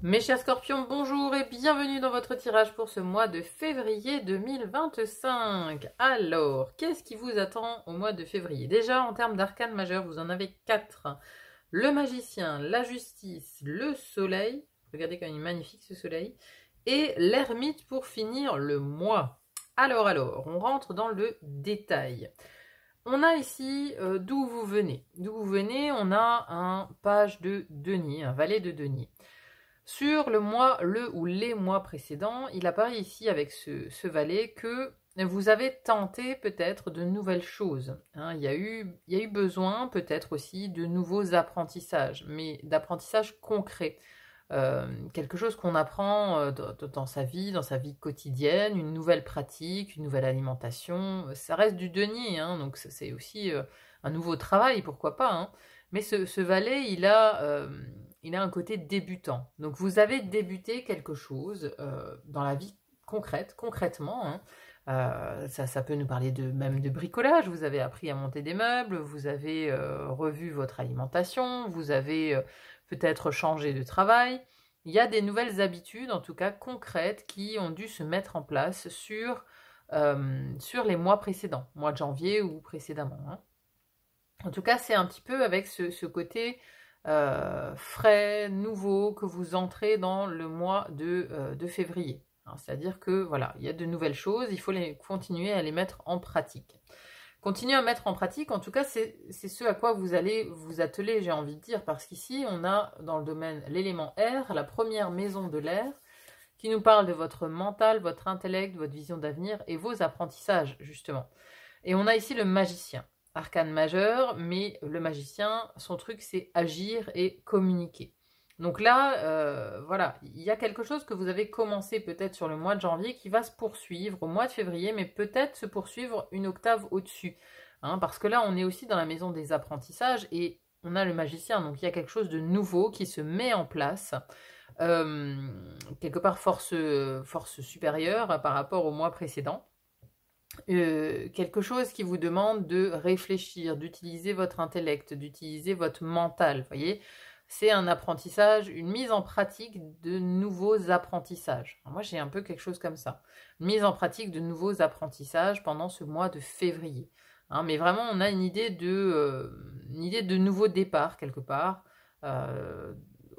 Mes chers scorpions, bonjour et bienvenue dans votre tirage pour ce mois de février 2025. Alors, qu'est-ce qui vous attend au mois de février? Déjà, en termes d'arcanes majeures, vous en avez 4. Le magicien, la justice, le soleil. Regardez comme il est magnifique ce soleil. Et l'ermite pour finir le mois. Alors, on rentre dans le détail. On a ici d'où vous venez. D'où vous venez, on a un page de denier, un valet de denier. Sur le mois, le ou les mois précédents, il apparaît ici avec ce valet que vous avez tenté peut-être de nouvelles choses. Hein. Il y a eu besoin peut-être aussi de nouveaux apprentissages, mais d'apprentissages concrets. Quelque chose qu'on apprend dans sa vie quotidienne, une nouvelle pratique, une nouvelle alimentation. Ça reste du denier, hein, donc c'est aussi un nouveau travail, pourquoi pas. Hein. Mais ce valet, il a un côté débutant. Donc vous avez débuté quelque chose dans la vie concrètement. Hein. Ça peut nous parler même de bricolage. Vous avez appris à monter des meubles, vous avez revu votre alimentation, vous avez peut-être changé de travail. Il y a des nouvelles habitudes, en tout cas concrètes, qui ont dû se mettre en place sur les mois précédents, mois de janvier ou précédemment. Hein. En tout cas, c'est un petit peu avec ce côté frais, nouveau, que vous entrez dans le mois de février. Hein, c'est-à-dire que voilà, il y a de nouvelles choses, il faut continuer à les mettre en pratique. Continuer à mettre en pratique, en tout cas, c'est ce à quoi vous allez vous atteler, j'ai envie de dire, parce qu'ici, on a dans le domaine l'élément air, la première maison de l'air, qui nous parle de votre mental, votre intellect, votre vision d'avenir et vos apprentissages, justement. Et on a ici le magicien. Arcane majeur, mais le magicien, son truc, c'est agir et communiquer. Donc là, voilà, il y a quelque chose que vous avez commencé peut-être sur le mois de janvier qui va se poursuivre au mois de février, mais peut-être se poursuivre une octave au-dessus. Hein, parce que là, on est aussi dans la maison des apprentissages et on a le magicien, donc il y a quelque chose de nouveau qui se met en place. Quelque part force supérieure par rapport au mois précédent. Quelque chose qui vous demande de réfléchir, d'utiliser votre intellect, d'utiliser votre mental, voyez. C'est un apprentissage, une mise en pratique de nouveaux apprentissages. Alors moi, j'ai un peu quelque chose comme ça. Une mise en pratique de nouveaux apprentissages pendant ce mois de février. Hein, mais vraiment, on a une idée de nouveau départ, quelque part,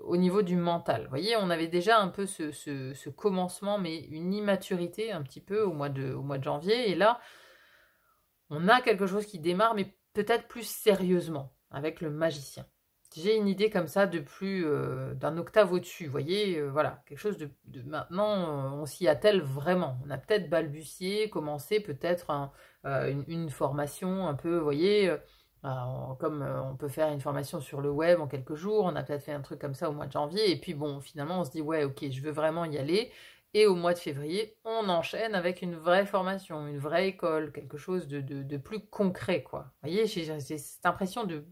au niveau du mental. Vous voyez, on avait déjà un peu ce commencement, mais une immaturité un petit peu au mois de janvier. Et là, on a quelque chose qui démarre, mais peut-être plus sérieusement, avec le magicien. J'ai une idée comme ça de plus d'un octave au-dessus, vous voyez, voilà, quelque chose de maintenant, on s'y attelle vraiment. On a peut-être balbutié, commencé peut-être une formation un peu, vous voyez, comme on peut faire une formation sur le web en quelques jours, on a peut-être fait un truc comme ça au mois de janvier, et puis bon, finalement on se dit, ouais, ok, je veux vraiment y aller, et au mois de février, on enchaîne avec une vraie formation, une vraie école, quelque chose de plus concret, quoi. Vous voyez, j'ai cette impression de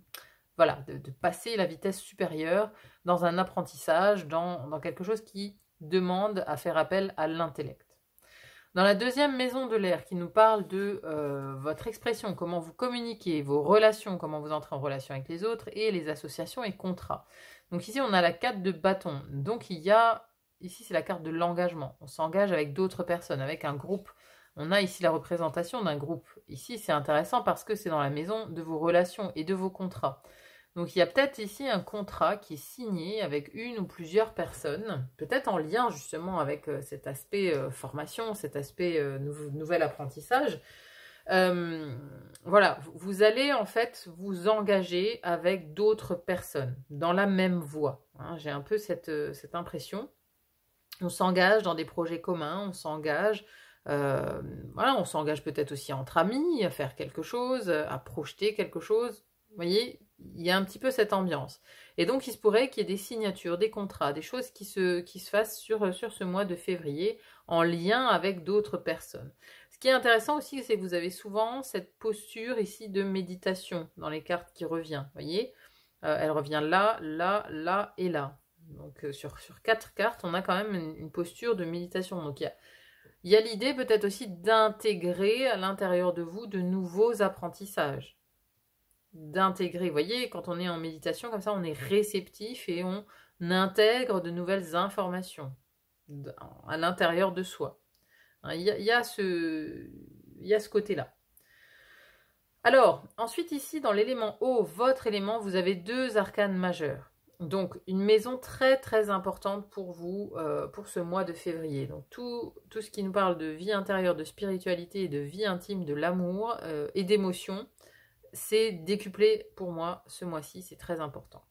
passer la vitesse supérieure dans un apprentissage, dans quelque chose qui demande à faire appel à l'intellect. Dans la deuxième maison de l'air, qui nous parle de votre expression, comment vous communiquez, vos relations, comment vous entrez en relation avec les autres, et les associations et contrats. Donc ici, on a la carte de bâton. Donc ici, c'est la carte de l'engagement. On s'engage avec d'autres personnes, avec un groupe. On a ici la représentation d'un groupe. Ici, c'est intéressant parce que c'est dans la maison de vos relations et de vos contrats. Donc il y a peut-être ici un contrat qui est signé avec une ou plusieurs personnes, peut-être en lien justement avec cet aspect formation, cet aspect nouvel apprentissage. Voilà, vous allez en fait vous engager avec d'autres personnes dans la même voie. Hein. J'ai un peu cette impression. On s'engage dans des projets communs, on s'engage... voilà, on s'engage peut-être aussi entre amis à faire quelque chose, à projeter quelque chose. Vous voyez, il y a un petit peu cette ambiance. Et donc, il se pourrait qu'il y ait des signatures, des contrats, des choses qui se fassent sur ce mois de février en lien avec d'autres personnes. Ce qui est intéressant aussi, c'est que vous avez souvent cette posture ici de méditation dans les cartes qui revient. Vous voyez, elle revient là, là, là et là. Donc, sur 4 cartes, on a quand même une posture de méditation. Donc, il y a l'idée peut-être aussi d'intégrer à l'intérieur de vous de nouveaux apprentissages. D'intégrer, vous voyez, quand on est en méditation, comme ça, on est réceptif et on intègre de nouvelles informations à l'intérieur de soi. Hein, il y a ce côté-là. Alors, ensuite ici, dans l'élément eau, votre élément, vous avez 2 arcanes majeurs. Donc, une maison très très importante pour vous, pour ce mois de février. Donc, tout ce qui nous parle de vie intérieure, de spiritualité, de vie intime, de l'amour et d'émotion, c'est décuplé pour moi ce mois-ci, c'est très important.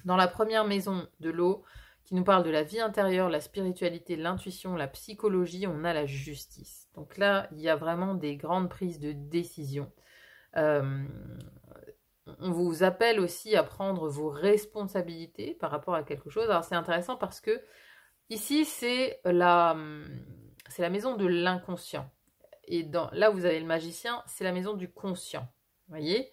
Dans la première maison de l'eau, qui nous parle de la vie intérieure, la spiritualité, l'intuition, la psychologie, on a la justice. Donc là, il y a vraiment des grandes prises de décision. On vous appelle aussi à prendre vos responsabilités par rapport à quelque chose. Alors c'est intéressant parce que ici c'est la maison de l'inconscient. Et là où vous avez le magicien, c'est la maison du conscient. Vous voyez,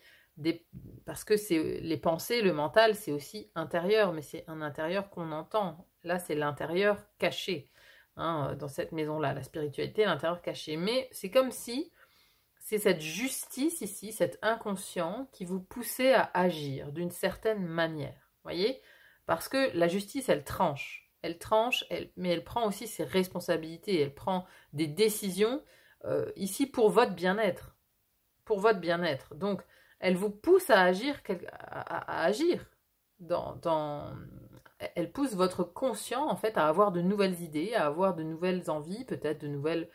parce que c'est les pensées, le mental, c'est aussi intérieur, mais c'est un intérieur qu'on entend. Là, c'est l'intérieur caché. Hein, dans cette maison-là, la spiritualité, l'intérieur caché. Mais c'est comme si c'est cette justice ici, cet inconscient qui vous poussait à agir d'une certaine manière. Voyez, parce que la justice, elle tranche. Elle tranche, mais elle prend aussi ses responsabilités. Elle prend des décisions ici pour votre bien-être. Pour votre bien-être. Donc, elle vous pousse à agir. Elle pousse votre conscient, en fait, à avoir de nouvelles idées, à avoir de nouvelles envies, peut-être de nouvelles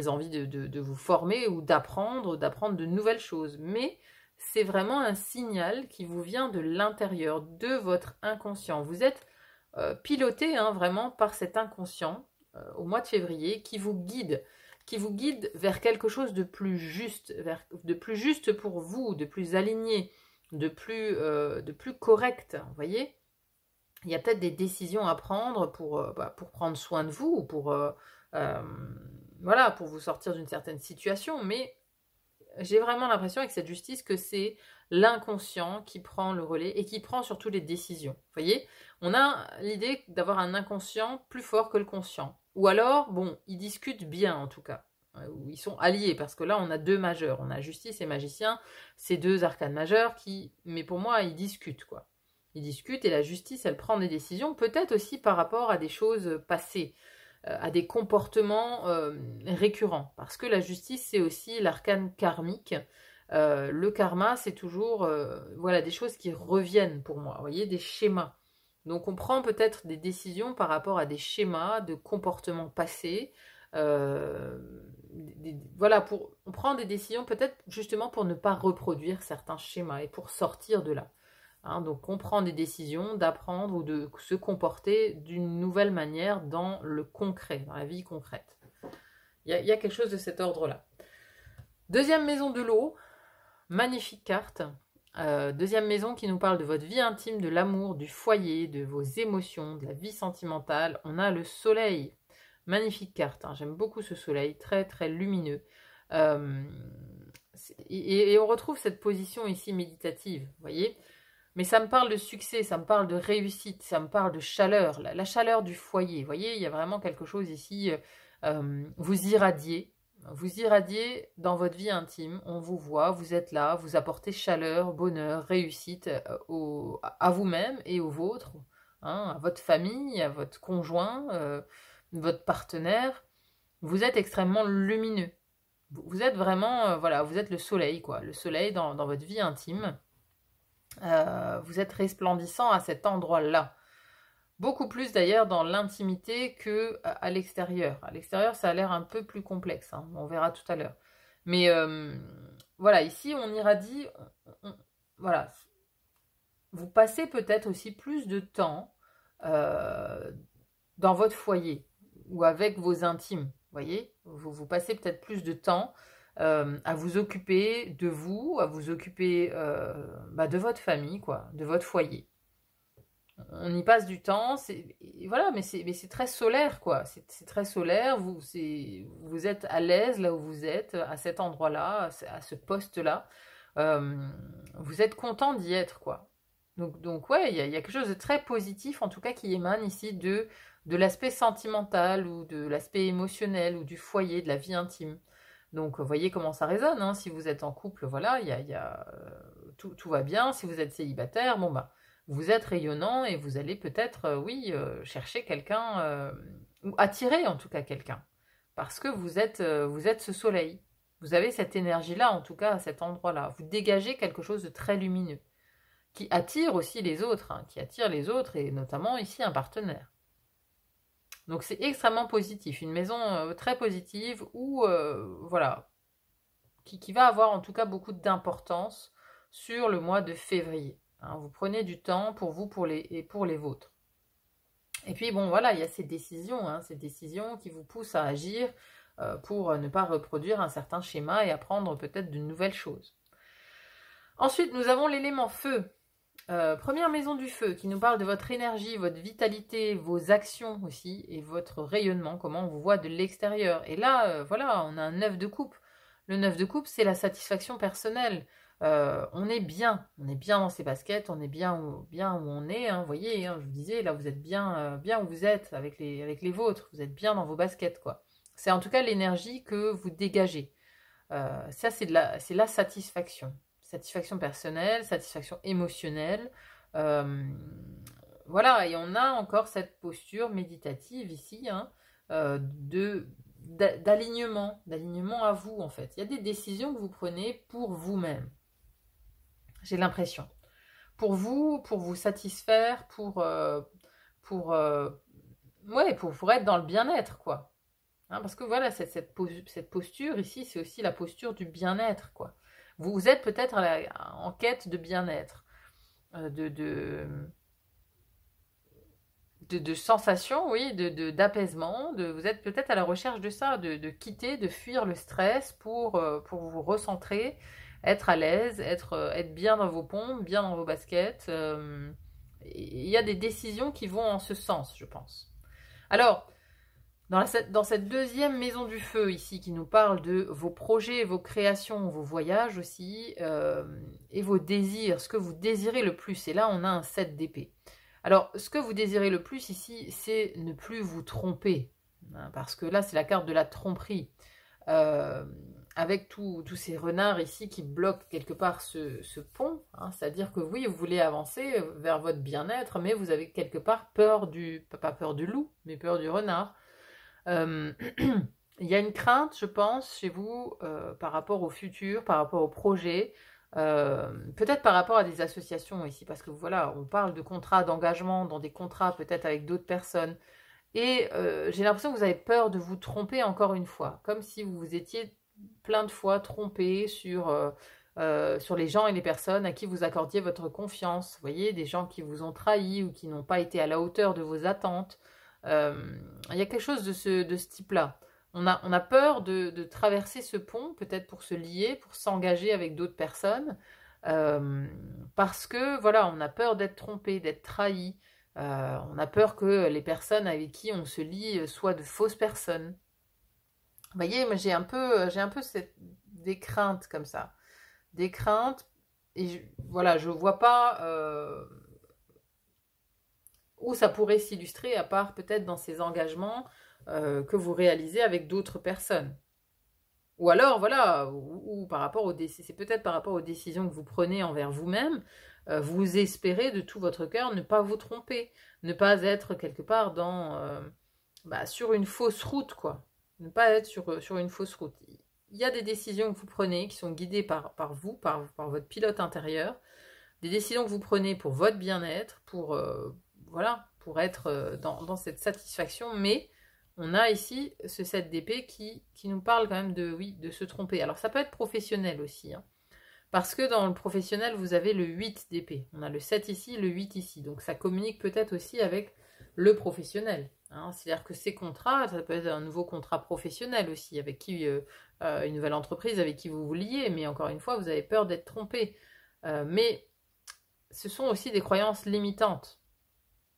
envies de vous former ou d'apprendre de nouvelles choses. Mais c'est vraiment un signal qui vous vient de l'intérieur, de votre inconscient. Vous êtes piloté vraiment par cet inconscient au mois de février qui vous guide vers quelque chose de plus juste, pour vous, de plus aligné, de plus correct, vous voyez. Il y a peut-être des décisions à prendre pour prendre soin de vous, ou pour vous sortir d'une certaine situation, mais j'ai vraiment l'impression avec cette justice que c'est l'inconscient qui prend le relais et qui prend surtout les décisions. Vous voyez, on a l'idée d'avoir un inconscient plus fort que le conscient. Ou alors, bon, ils discutent bien en tout cas. Ou ils sont alliés, parce que là, on a 2 majeurs. On a justice et magicien, ces 2 arcanes majeurs mais pour moi, ils discutent, quoi. Ils discutent et la justice, elle prend des décisions, peut-être aussi par rapport à des choses passées, à des comportements récurrents. Parce que la justice, c'est aussi l'arcane karmique. Le karma, c'est toujours des choses qui reviennent pour moi, vous voyez, des schémas. Donc on prend peut-être des décisions par rapport à des schémas de comportements passés. On prend des décisions peut-être justement pour ne pas reproduire certains schémas et pour sortir de là. Hein, donc on prend des décisions d'apprendre ou de se comporter d'une nouvelle manière dans le concret, dans la vie concrète. Il y a quelque chose de cet ordre-là. Deuxième maison de l'eau, magnifique carte. Deuxième maison qui nous parle de votre vie intime, de l'amour, du foyer, de vos émotions, de la vie sentimentale. On a le soleil. Magnifique carte, hein. J'aime beaucoup ce soleil, très très lumineux. Et on retrouve cette position ici méditative, vous voyez. Mais ça me parle de succès, ça me parle de réussite, ça me parle de chaleur, la chaleur du foyer. Vous voyez, il y a vraiment quelque chose ici, vous irradiez dans votre vie intime, on vous voit, vous êtes là, vous apportez chaleur, bonheur, réussite à vous-même et aux vôtres, hein, à votre famille, à votre conjoint, votre partenaire. Vous êtes extrêmement lumineux. Vous êtes vraiment, vous êtes le soleil, quoi. Le soleil dans votre vie intime. Vous êtes resplendissant à cet endroit-là. Beaucoup plus d'ailleurs dans l'intimité qu'à l'extérieur. À l'extérieur, ça a l'air un peu plus complexe, hein. On verra tout à l'heure. Mais ici, on irradie. Vous passez peut-être aussi plus de temps dans votre foyer ou avec vos intimes. Voyez, vous passez peut-être plus de temps à vous occuper de vous, à vous occuper de votre famille, quoi, de votre foyer. On y passe du temps, mais c'est très solaire, quoi. C'est très solaire, vous êtes à l'aise là où vous êtes, à cet endroit-là, à ce poste-là. Vous êtes content d'y être, quoi. Donc ouais, il y a quelque chose de très positif, en tout cas, qui émane ici de l'aspect sentimental ou de l'aspect émotionnel ou du foyer, de la vie intime. Donc, vous voyez comment ça résonne, hein. Si vous êtes en couple, tout va bien. Si vous êtes célibataire, vous êtes rayonnant et vous allez peut-être, oui, chercher quelqu'un, ou attirer en tout cas quelqu'un. Parce que vous êtes ce soleil. Vous avez cette énergie-là, en tout cas, à cet endroit-là. Vous dégagez quelque chose de très lumineux, qui attire aussi les autres, hein, qui attire les autres, et notamment ici un partenaire. Donc c'est extrêmement positif, une maison très positive, où, voilà, qui va avoir en tout cas beaucoup d'importance sur le mois de février. Hein. Vous prenez du temps pour vous et pour les vôtres. Et puis bon, voilà, il y a ces décisions qui vous poussent à agir pour ne pas reproduire un certain schéma et apprendre peut-être de nouvelles choses. Ensuite, nous avons l'élément feu. Première maison du feu, qui nous parle de votre énergie, votre vitalité, vos actions aussi, et votre rayonnement, comment on vous voit de l'extérieur. Et là, voilà, on a un 9 de coupe. Le 9 de coupe, c'est la satisfaction personnelle. On est bien dans ses baskets, on est bien où on est, hein, vous voyez, hein, je vous disais, là vous êtes bien où vous êtes avec les vôtres, vous êtes bien dans vos baskets, quoi. C'est en tout cas l'énergie que vous dégagez. Ça, c'est la satisfaction. Satisfaction personnelle, satisfaction émotionnelle. Voilà, et on a encore cette posture méditative ici, hein, d'alignement à vous, en fait. Il y a des décisions que vous prenez pour vous-même. J'ai l'impression. Pour vous satisfaire, pour être dans le bien-être, quoi. Hein, parce que voilà, cette posture ici, c'est aussi la posture du bien-être, quoi. Vous êtes peut-être en quête de bien-être, de sensations, oui, d'apaisement. Vous êtes peut-être à la recherche de ça, de quitter, de fuir le stress pour vous recentrer, être à l'aise, être bien dans vos pompes, bien dans vos baskets. Il y a des décisions qui vont en ce sens, je pense. Alors, dans cette deuxième maison du feu ici, qui nous parle de vos projets, vos créations, vos voyages aussi, et vos désirs, ce que vous désirez le plus. Et là, on a un 7 d'épée. Alors, ce que vous désirez le plus ici, c'est ne plus vous tromper. Hein, parce que là, c'est la carte de la tromperie. Avec tous ces renards ici qui bloquent quelque part ce pont. Hein, c'est-à-dire que oui, vous voulez avancer vers votre bien-être, mais vous avez quelque part peur pas peur du loup, mais peur du renard. Il y a une crainte, je pense, chez vous par rapport au futur, par rapport au projet, peut-être par rapport à des associations ici, parce que voilà, on parle de contrats d'engagement, dans des contrats peut-être avec d'autres personnes, et j'ai l'impression que vous avez peur de vous tromper encore une fois, comme si vous vous étiez plein de fois trompé sur les gens et les personnes à qui vous accordiez votre confiance. Vous voyez, des gens qui vous ont trahi ou qui n'ont pas été à la hauteur de vos attentes. Il y a quelque chose de ce type-là. On a peur de traverser ce pont, peut-être pour se lier, pour s'engager avec d'autres personnes, parce que, voilà, on a peur d'être trompé, d'être trahi. On a peur que les personnes avec qui on se lie soient de fausses personnes. Vous voyez, moi j'ai un peu des craintes comme ça. Des craintes, et voilà, je vois pas où ça pourrait s'illustrer, à part peut-être dans ces engagements que vous réalisez avec d'autres personnes. Ou alors, voilà, ou par rapport c'est peut-être par rapport aux décisions que vous prenez envers vous-même, vous espérez de tout votre cœur ne pas vous tromper, ne pas être quelque part sur une fausse route, quoi. Ne pas être sur une fausse route. Il y a des décisions que vous prenez qui sont guidées par vous, par votre pilote intérieur, des décisions que vous prenez pour votre bien-être, pour être dans cette satisfaction, mais on a ici ce 7 d'épée qui nous parle quand même de se tromper. Alors ça peut être professionnel aussi, hein, parce que dans le professionnel, vous avez le 8 d'épée. On a le 7 ici, le 8 ici, donc ça communique peut-être aussi avec le professionnel. Hein. C'est-à-dire que ces contrats, ça peut être un nouveau contrat professionnel aussi, avec qui une nouvelle entreprise avec qui vous vous liez, mais encore une fois, vous avez peur d'être trompé. Mais ce sont aussi des croyances limitantes.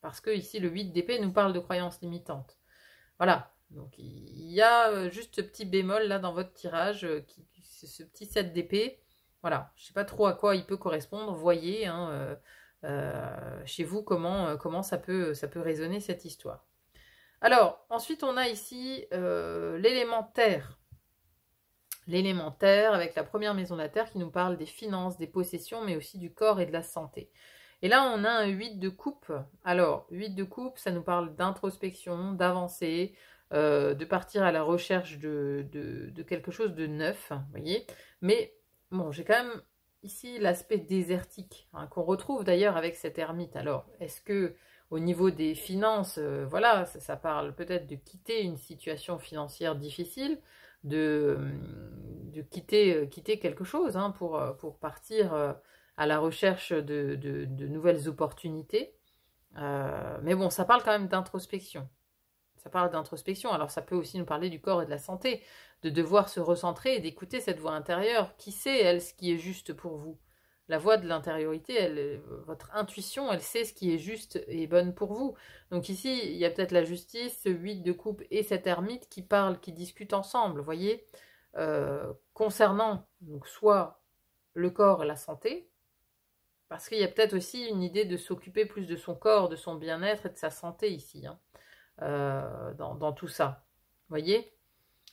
Parce que ici, le 8 d'épée nous parle de croyances limitantes. Voilà. Donc, il y a juste ce petit bémol là dans votre tirage, ce petit 7 d'épée. Voilà. Je ne sais pas trop à quoi il peut correspondre. Voyez hein, chez vous comment ça peut résonner cette histoire. Alors, ensuite, on a ici l'élément terre. L'élément terre avec la première maison de la terre qui nous parle des finances, des possessions, mais aussi du corps et de la santé. Et là, on a un 8 de coupe. Alors, 8 de coupe, ça nous parle d'introspection, d'avancer, de partir à la recherche de quelque chose de neuf, vous voyez. Mais, bon, j'ai quand même ici l'aspect désertique, hein, qu'on retrouve d'ailleurs avec cette ermite. Alors, est-ce que au niveau des finances, voilà, ça parle peut-être de quitter une situation financière difficile, de quitter quelque chose, hein, pour partir à la recherche de nouvelles opportunités. Mais bon, ça parle quand même d'introspection. Ça parle d'introspection. Alors ça peut aussi nous parler du corps et de la santé, de devoir se recentrer et d'écouter cette voix intérieure. Qui sait, elle, ce qui est juste pour vous? La voix de l'intériorité, votre intuition, elle sait ce qui est juste et bonne pour vous. Donc ici, il y a peut-être la justice, ce 8 de coupe et cette ermite qui parlent, qui discutent ensemble, vous voyez, concernant donc soit le corps et la santé, parce qu'il y a peut-être aussi une idée de s'occuper plus de son corps, de son bien-être et de sa santé ici, hein, dans tout ça. Vous voyez?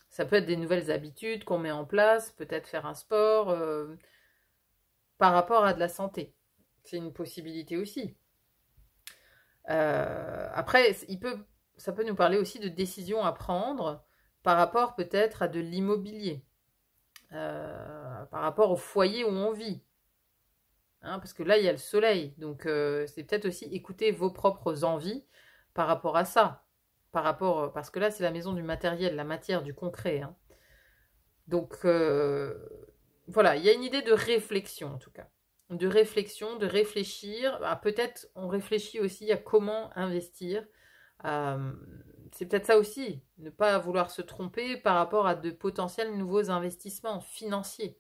Ça peut être des nouvelles habitudes qu'on met en place, peut-être faire un sport par rapport à de la santé. C'est une possibilité aussi. Après, ça peut nous parler aussi de décisions à prendre par rapport peut-être à de l'immobilier, par rapport au foyer où on vit. Hein, parce que là, il y a le soleil. Donc, c'est peut-être aussi écouter vos propres envies par rapport à ça. Parce que là, c'est la maison du matériel, la matière, du concret. Hein. Donc, voilà, il y a une idée de réflexion, en tout cas. De réflexion, de réfléchir. Peut-être, on réfléchit aussi à comment investir. C'est peut-être ça aussi, ne pas vouloir se tromper par rapport à de potentiels nouveaux investissements financiers.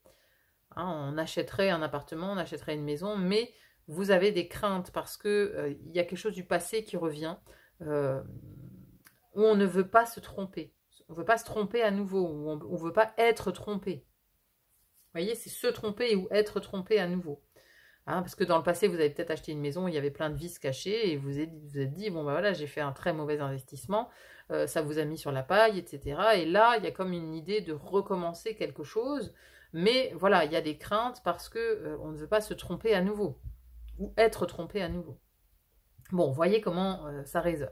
Hein, on achèterait un appartement, on achèterait une maison, mais vous avez des craintes parce que y a quelque chose du passé qui revient, où on ne veut pas se tromper. On ne veut pas se tromper à nouveau, où on ne veut pas être trompé. Vous voyez, c'est se tromper ou être trompé à nouveau. Hein, parce que dans le passé, vous avez peut-être acheté une maison où il y avait plein de vices cachés et vous êtes dit, bon ben voilà, j'ai fait un très mauvais investissement, ça vous a mis sur la paille, etc. Et là, il y a comme une idée de recommencer quelque chose, mais voilà, il y a des craintes parce que on ne veut pas se tromper à nouveau, ou être trompé à nouveau. Bon, voyez comment ça résonne.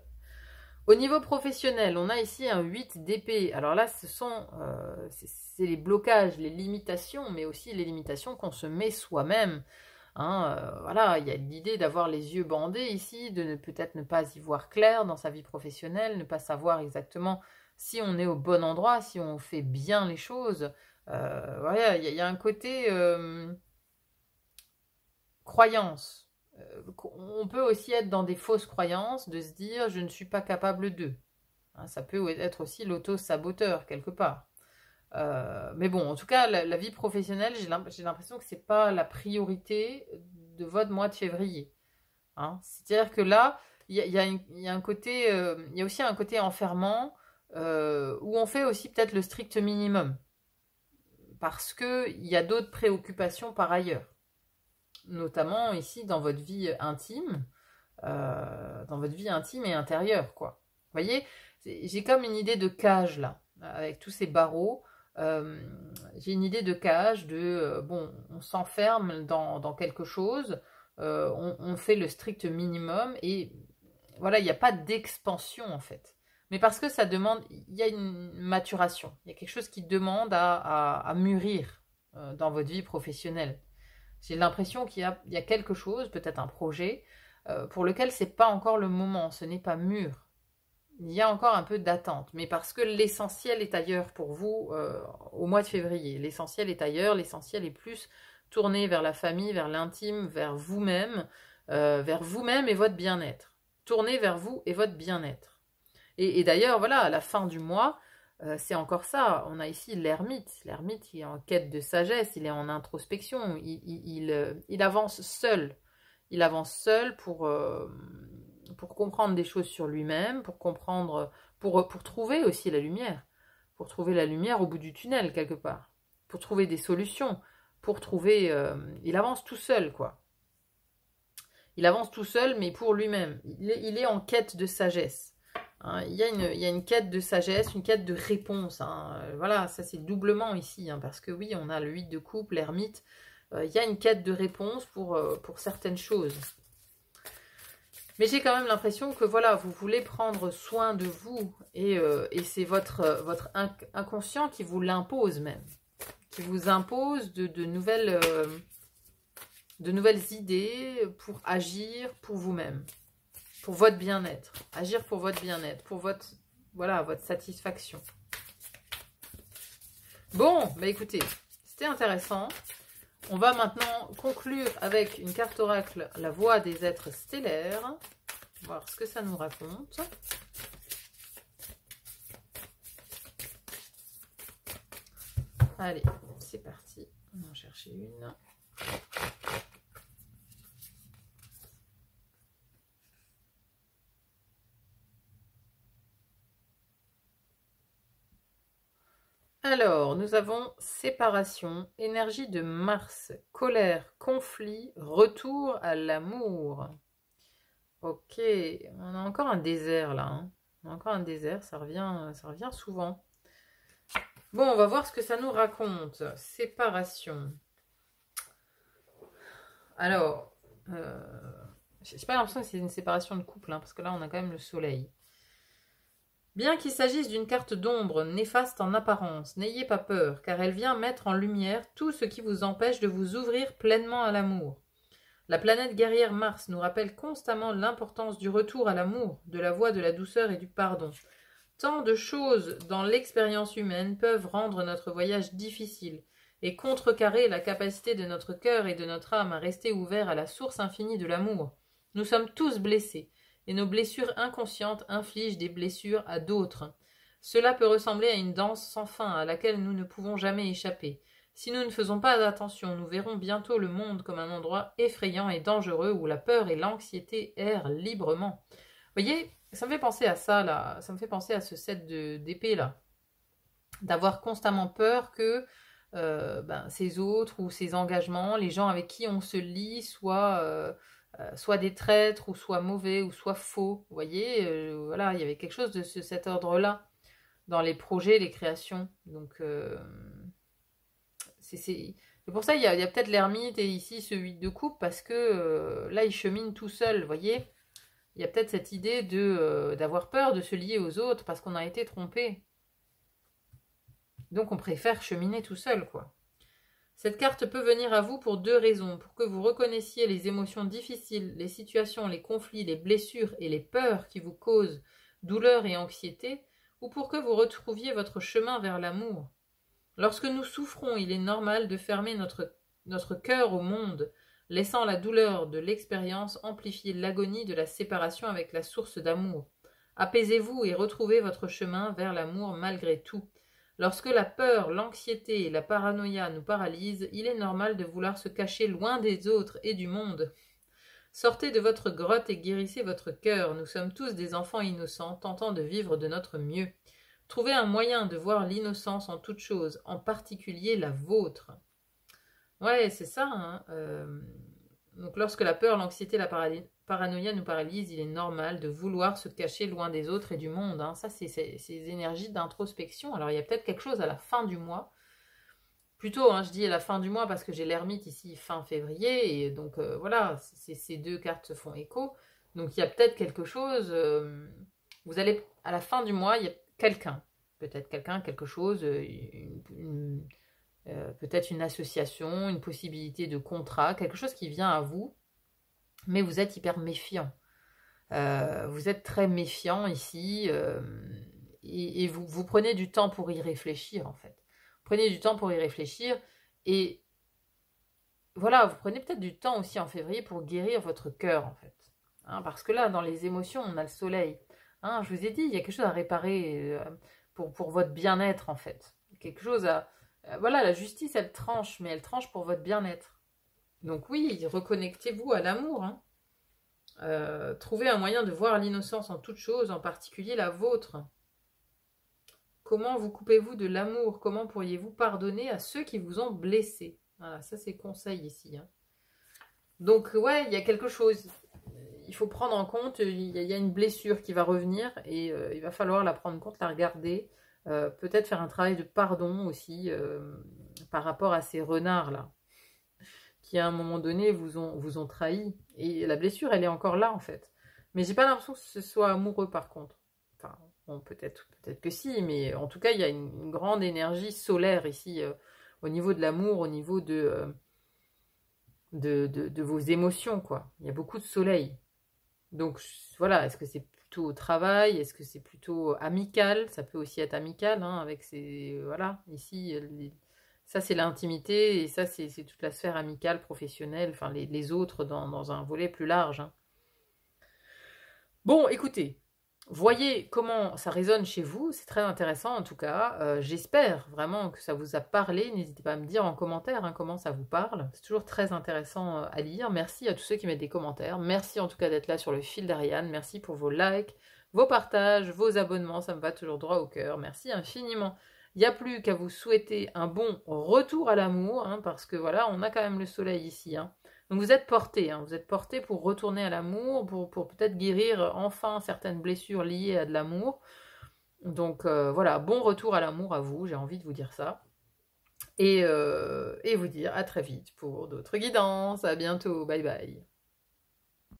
Au niveau professionnel, on a ici un 8 d'épée. Alors là, c'est les blocages, les limitations, mais aussi les limitations qu'on se met soi-même. Hein, voilà, il y a l'idée d'avoir les yeux bandés ici, de peut-être ne pas y voir clair dans sa vie professionnelle, ne pas savoir exactement si on est au bon endroit, si on fait bien les choses. Voilà, il y a un côté croyance. On peut aussi être dans des fausses croyances, de se dire je ne suis pas capable de. Hein, ça peut être aussi l'auto-saboteur quelque part. Mais bon, en tout cas, la vie professionnelle, j'ai l'impression que c'est pas la priorité de votre mois de février. Hein. C'est-à-dire que là, il y a un côté, il y a aussi un côté enfermant où on fait aussi peut-être le strict minimum parce que il y a d'autres préoccupations par ailleurs, notamment ici dans votre vie intime, et intérieure, quoi. Vous voyez, j'ai comme une idée de cage là, avec tous ces barreaux. J'ai une idée de cage, bon, on s'enferme dans quelque chose, on fait le strict minimum et voilà, il n'y a pas d'expansion en fait. Mais parce que ça demande, il y a une maturation, il y a quelque chose qui demande à mûrir dans votre vie professionnelle. J'ai l'impression qu'il y a quelque chose, peut-être un projet, pour lequel c'est pas encore le moment, ce n'est pas mûr. Il y a encore un peu d'attente, mais parce que l'essentiel est ailleurs pour vous au mois de février. L'essentiel est ailleurs, l'essentiel est plus tourné vers la famille, vers l'intime, vers vous-même et votre bien-être. Tourné vers vous et votre bien-être. Et d'ailleurs, voilà, à la fin du mois, c'est encore ça. On a ici l'ermite. L'ermite, il est en quête de sagesse, il est en introspection, il avance seul. Il avance seul pour comprendre des choses sur lui-même, pour comprendre, pour trouver aussi la lumière, pour trouver la lumière au bout du tunnel quelque part, pour trouver des solutions, pour trouver, il avance tout seul quoi. Il avance tout seul mais pour lui-même. Il est en quête de sagesse. Hein, il y a une quête de sagesse, une quête de réponse. Hein. Voilà, ça c'est doublement ici, hein, parce que oui, on a le 8 de coupe, l'ermite. Il y a une quête de réponse pour certaines choses. Mais j'ai quand même l'impression que voilà, vous voulez prendre soin de vous et c'est votre inconscient qui vous l'impose même. Qui vous impose de nouvelles idées pour agir pour vous-même. Pour votre bien-être. Agir pour votre bien-être. Pour votre, voilà, votre satisfaction. Bon, bah écoutez, c'était intéressant. On va maintenant conclure avec une carte oracle, la voix des êtres stellaires. Voir ce que ça nous raconte. Allez, c'est parti. On va en chercher une. Alors, nous avons séparation, énergie de Mars, colère, conflit, retour à l'amour. Ok, on a encore un désert là. Hein. On a encore un désert, ça revient souvent. Bon, on va voir ce que ça nous raconte. Séparation. Alors, j'ai pas l'impression que c'est une séparation de couple, hein, parce que là, on a quand même le soleil. Bien qu'il s'agisse d'une carte d'ombre néfaste en apparence, n'ayez pas peur, car elle vient mettre en lumière tout ce qui vous empêche de vous ouvrir pleinement à l'amour. La planète guerrière Mars nous rappelle constamment l'importance du retour à l'amour, de la voie de la douceur et du pardon. Tant de choses dans l'expérience humaine peuvent rendre notre voyage difficile et contrecarrer la capacité de notre cœur et de notre âme à rester ouverts à la source infinie de l'amour. Nous sommes tous blessés. Et nos blessures inconscientes infligent des blessures à d'autres. Cela peut ressembler à une danse sans fin à laquelle nous ne pouvons jamais échapper. Si nous ne faisons pas attention, nous verrons bientôt le monde comme un endroit effrayant et dangereux où la peur et l'anxiété errent librement. Vous voyez, ça me fait penser à ça, là. Ça me fait penser à ce set d'épée, là. D'avoir constamment peur que ces autres ou ces engagements, les gens avec qui on se lie, soit des traîtres, ou soit mauvais, ou soit faux. Vous voyez, voilà, il y avait quelque chose de cet ordre-là dans les projets, les créations. Donc, c'est pour ça il y a peut-être l'ermite et ici ce 8 de coupe, parce que là, il chemine tout seul, vous voyez. Il y a peut-être cette idée d'avoir peur de se lier aux autres parce qu'on a été trompé. Donc, on préfère cheminer tout seul, quoi. Cette carte peut venir à vous pour deux raisons. Pour que vous reconnaissiez les émotions difficiles, les situations, les conflits, les blessures et les peurs qui vous causent douleur et anxiété, ou pour que vous retrouviez votre chemin vers l'amour. Lorsque nous souffrons, il est normal de fermer notre cœur au monde, laissant la douleur de l'expérience amplifier l'agonie de la séparation avec la source d'amour. Apaisez-vous et retrouvez votre chemin vers l'amour malgré tout. Lorsque la peur, l'anxiété et la paranoïa nous paralysent, il est normal de vouloir se cacher loin des autres et du monde. Sortez de votre grotte et guérissez votre cœur. Nous sommes tous des enfants innocents, tentant de vivre de notre mieux. Trouvez un moyen de voir l'innocence en toute chose, en particulier la vôtre. Ouais, c'est ça. Hein. Donc lorsque la peur, l'anxiété, la paranoïa nous paralysent, il est normal de vouloir se cacher loin des autres et du monde. Hein. Ça, c'est ces énergies d'introspection. Alors, il y a peut-être quelque chose à la fin du mois. Plutôt, hein, je dis à la fin du mois parce que j'ai l'ermite ici fin février. Et donc, voilà, ces deux cartes se font écho. Donc, il y a peut-être quelque chose. Vous allez, à la fin du mois, il y a quelqu'un. Peut-être quelqu'un, quelque chose, peut-être une association, une possibilité de contrat, quelque chose qui vient à vous. Mais vous êtes hyper méfiant. Vous êtes très méfiant ici et vous prenez du temps pour y réfléchir en fait. Vous prenez du temps pour y réfléchir et voilà, vous prenez peut-être du temps aussi en février pour guérir votre cœur en fait. Hein, parce que là, dans les émotions, on a le soleil. Hein, je vous ai dit, il y a quelque chose à réparer pour votre bien-être en fait. Quelque chose à... voilà, la justice, elle tranche, mais elle tranche pour votre bien-être. Donc oui, reconnectez-vous à l'amour. Hein. Trouvez un moyen de voir l'innocence en toute chose, en particulier la vôtre. Comment vous coupez-vous de l'amour? Comment pourriez-vous pardonner à ceux qui vous ont blessé? Voilà, ça c'est conseil ici. Hein. Donc ouais, il y a quelque chose. Il faut prendre en compte, il y a une blessure qui va revenir et il va falloir la prendre en compte, la regarder. Peut-être faire un travail de pardon aussi par rapport à ces renards-là. Qui à un moment donné vous ont trahi. Et la blessure, elle est encore là en fait. Mais j'ai pas l'impression que ce soit amoureux par contre. Enfin, bon, peut-être que si, mais en tout cas, il y a une grande énergie solaire ici, au niveau de l'amour, au niveau de vos émotions, quoi. Il y a beaucoup de soleil. Donc voilà, est-ce que c'est plutôt au travail? Est-ce que c'est plutôt amical? Ça peut aussi être amical, hein, avec ces... Voilà, ici, ça c'est l'intimité, et ça c'est toute la sphère amicale, professionnelle, enfin les autres dans un volet plus large, hein. Bon, écoutez, voyez comment ça résonne chez vous, c'est très intéressant en tout cas. J'espère vraiment que ça vous a parlé. N'hésitez pas à me dire en commentaire, hein, comment ça vous parle. C'est toujours très intéressant à lire. Merci à tous ceux qui mettent des commentaires. Merci en tout cas d'être là sur le fil d'Ariane. Merci pour vos likes, vos partages, vos abonnements. Ça me va toujours droit au cœur. Merci infiniment. Il n'y a plus qu'à vous souhaiter un bon retour à l'amour, hein, parce que voilà, on a quand même le soleil ici, hein. Donc vous êtes porté, hein, vous êtes porté pour retourner à l'amour, pour peut-être guérir enfin certaines blessures liées à de l'amour. Donc voilà, bon retour à l'amour à vous, j'ai envie de vous dire ça. Et vous dire à très vite pour d'autres guidances. À bientôt, bye bye.